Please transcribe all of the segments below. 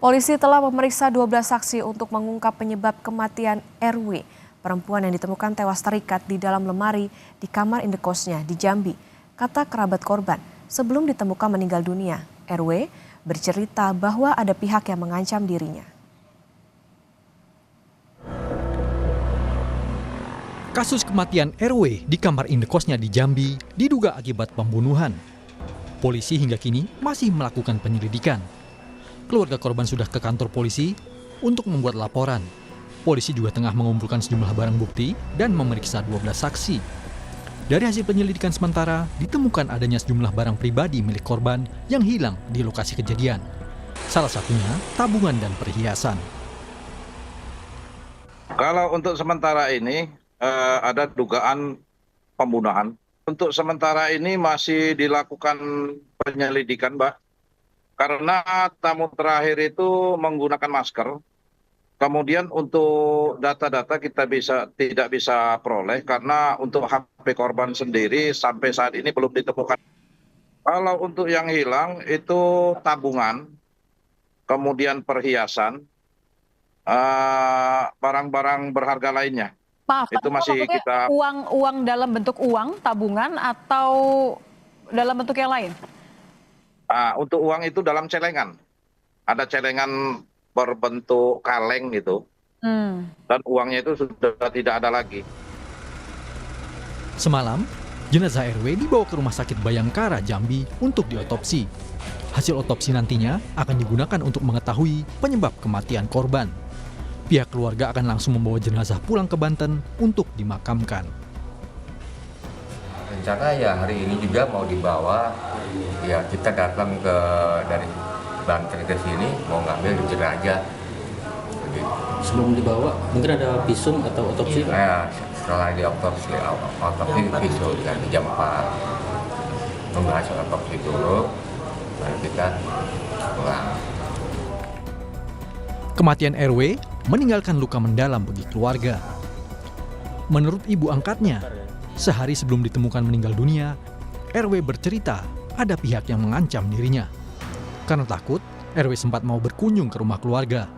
Polisi telah memeriksa 12 saksi untuk mengungkap penyebab kematian RW, perempuan yang ditemukan tewas terikat di dalam lemari di kamar indekosnya di Jambi. Kata kerabat korban, sebelum ditemukan meninggal dunia, RW bercerita bahwa ada pihak yang mengancam dirinya. Kasus kematian RW di kamar indekosnya di Jambi diduga akibat pembunuhan. Polisi hingga kini masih melakukan penyelidikan. Keluarga korban sudah ke kantor polisi untuk membuat laporan. Polisi juga tengah mengumpulkan sejumlah barang bukti dan memeriksa 12 saksi. Dari hasil penyelidikan sementara, ditemukan adanya sejumlah barang pribadi milik korban yang hilang di lokasi kejadian. Salah satunya tabungan dan perhiasan. Kalau untuk sementara ini ada dugaan pembunuhan. Untuk sementara ini masih dilakukan penyelidikan, Mbak. Karena tamu terakhir itu menggunakan masker. Kemudian untuk data-data kita tidak bisa peroleh karena untuk HP korban sendiri sampai saat ini belum ditemukan. Kalau untuk yang hilang itu tabungan, kemudian perhiasan, barang-barang berharga lainnya. Maaf, Itu masih kita uang dalam bentuk uang, tabungan atau dalam bentuk yang lain? untuk uang itu dalam celengan. Ada celengan berbentuk kaleng gitu. Dan uangnya itu sudah tidak ada lagi. Semalam, jenazah RW dibawa ke Rumah Sakit Bayangkara Jambi untuk diotopsi. Hasil otopsi nantinya akan digunakan untuk mengetahui penyebab kematian korban. Pihak keluarga akan langsung membawa jenazah pulang ke Banten untuk dimakamkan. Rencana ya hari ini juga mau dibawa, ya kita datang dari Banten ke sini mau ngambil jenazah. Sebelum dibawa, mungkin ada visum atau otopsi? Nah, setelah diotopsi visum kan jam 4. Membahas otopsi dulu, lalu kita pulang. Kematian RW meninggalkan luka mendalam bagi keluarga. Menurut ibu angkatnya, sehari sebelum ditemukan meninggal dunia, RW bercerita ada pihak yang mengancam dirinya. Karena takut, RW sempat mau berkunjung ke rumah keluarga.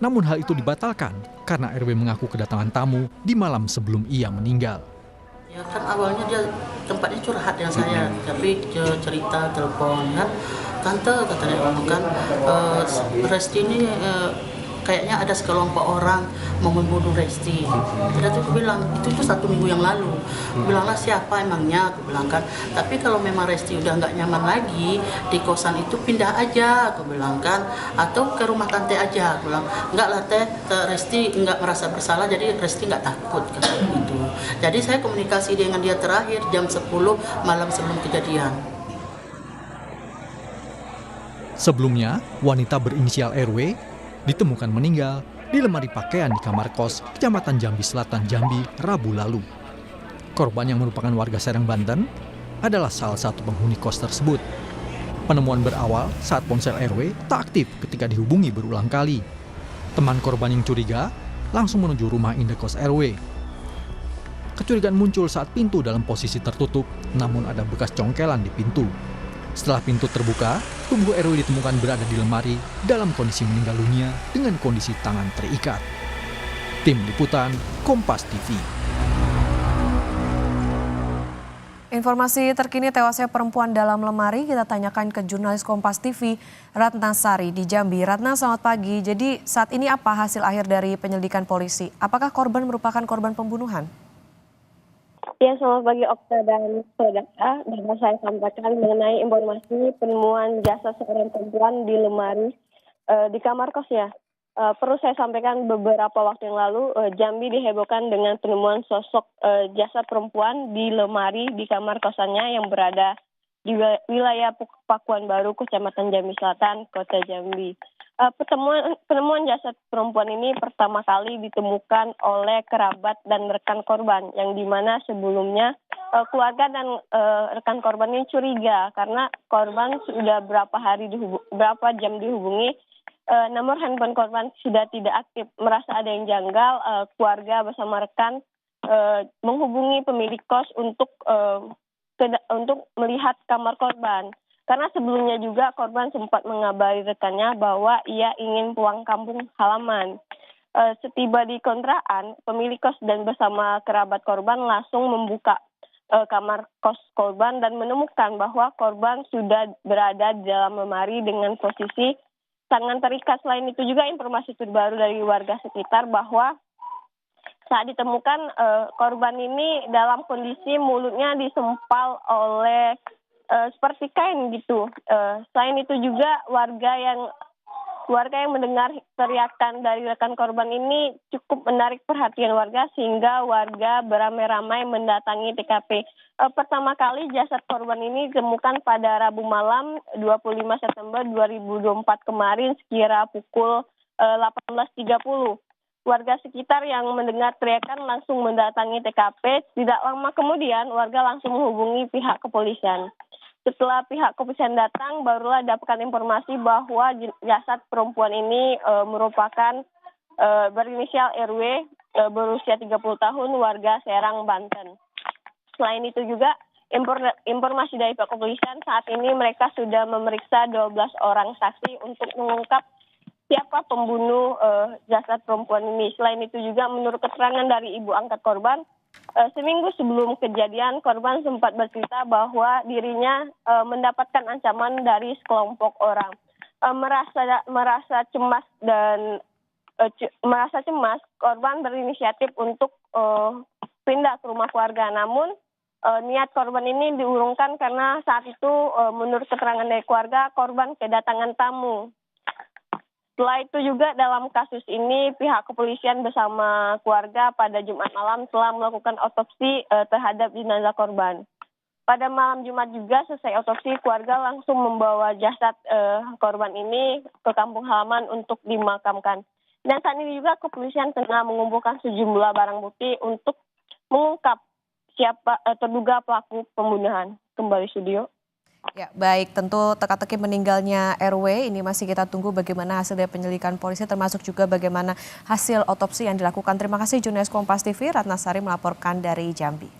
Namun hal itu dibatalkan karena RW mengaku kedatangan tamu di malam sebelum ia meninggal. Ya kan awalnya dia tempatnya curhat dengan saya, tapi cerita telepon kan, tante katanya kan Resti ini kayaknya ada sekelompok orang mau membunuh Resti. Tidak tuh aku bilang itu 1 minggu yang lalu. Aku bilanglah siapa emangnya, aku bilang kan. Tapi kalau memang Resti udah nggak nyaman lagi di kosan itu pindah aja, aku bilang kan. Atau ke rumah tante aja, aku bilang. Enggak lah teh, Resti nggak merasa bersalah, jadi Resti nggak takut kayak gitu. Jadi saya komunikasi dengan dia terakhir jam 10 malam sebelum kejadian. Sebelumnya, wanita berinisial RW ditemukan meninggal di lemari pakaian di kamar kos Kecamatan Jambi Selatan, Jambi, Rabu lalu. Korban yang merupakan warga Serang, Banten adalah salah satu penghuni kos tersebut. Penemuan berawal saat ponsel RW tak aktif ketika dihubungi berulang kali. Teman korban yang curiga langsung menuju rumah indekos RW. Kecurigaan muncul saat pintu dalam posisi tertutup, namun ada bekas congkelan di pintu. Setelah pintu terbuka, tubuh RW ditemukan berada di lemari dalam kondisi meninggal dunia dengan kondisi tangan terikat. Tim Liputan, Kompas TV. Informasi terkini tewasnya perempuan dalam lemari kita tanyakan ke jurnalis Kompas TV Ratna Sari di Jambi. Ratna, selamat pagi. Jadi saat ini apa hasil akhir dari penyelidikan polisi? Apakah korban merupakan korban pembunuhan? Ya, selamat pagi Okta dan saudara. Dapat saya sampaikan mengenai informasi penemuan jasad seorang perempuan di lemari di kamar kos ya. Perlu saya sampaikan beberapa waktu yang lalu Jambi dihebohkan dengan penemuan sosok jasad perempuan di lemari di kamar kosannya yang berada di wilayah Pakuan Baru, Kecamatan Jambi Selatan, Kota Jambi. Penemuan jasad perempuan ini pertama kali ditemukan oleh kerabat dan rekan korban, yang dimana sebelumnya keluarga dan rekan korban ini curiga karena korban sudah berapa jam dihubungi, nomor handphone korban sudah tidak aktif. Merasa ada yang janggal, keluarga bersama rekan menghubungi pemilik kos untuk melihat kamar korban. Karena sebelumnya juga korban sempat mengabari rekannya bahwa ia ingin pulang kampung halaman. Setiba di kontrakan, pemilik kos dan bersama kerabat korban langsung membuka kamar kos korban dan menemukan bahwa korban sudah berada di dalam lemari dengan posisi tangan terikat. Selain itu juga informasi terbaru dari warga sekitar bahwa saat ditemukan korban ini dalam kondisi mulutnya disempal oleh seperti kain gitu. Selain itu juga warga yang mendengar teriakan dari rekan korban ini cukup menarik perhatian warga sehingga warga beramai-ramai mendatangi TKP. Pertama kali jasad korban ini ditemukan pada Rabu malam 25 September 2024 kemarin sekira pukul 18.30. Warga sekitar yang mendengar teriakan langsung mendatangi TKP. Tidak lama kemudian warga langsung menghubungi pihak kepolisian. Setelah pihak kepolisian datang, barulah dapatkan informasi bahwa jasad perempuan ini merupakan berinisial RW, berusia 30 tahun, warga Serang, Banten. Selain itu juga, informasi dari pihak kepolisian saat ini mereka sudah memeriksa 12 orang saksi untuk mengungkap siapa pembunuh jasad perempuan ini. Selain itu juga, menurut keterangan dari ibu angkat korban, seminggu sebelum kejadian, korban sempat bercerita bahwa dirinya mendapatkan ancaman dari sekelompok orang. Merasa cemas dan korban berinisiatif untuk pindah ke rumah keluarga. Namun niat korban ini diurungkan karena saat itu menurut keterangan dari keluarga, korban kedatangan tamu. Setelah itu juga dalam kasus ini pihak kepolisian bersama keluarga pada Jumat malam telah melakukan otopsi terhadap jenazah korban. Pada malam Jumat juga selesai otopsi, keluarga langsung membawa jasad korban ini ke kampung halaman untuk dimakamkan. Dan saat ini juga kepolisian tengah mengumpulkan sejumlah barang bukti untuk mengungkap siapa terduga pelaku pembunuhan. Kembali studio. Ya, baik, tentu teka-teki meninggalnya RW ini masih kita tunggu bagaimana hasil dari penyelidikan polisi, termasuk juga bagaimana hasil otopsi yang dilakukan. Terima kasih jurnalis Kompas TV Ratnasari melaporkan dari Jambi.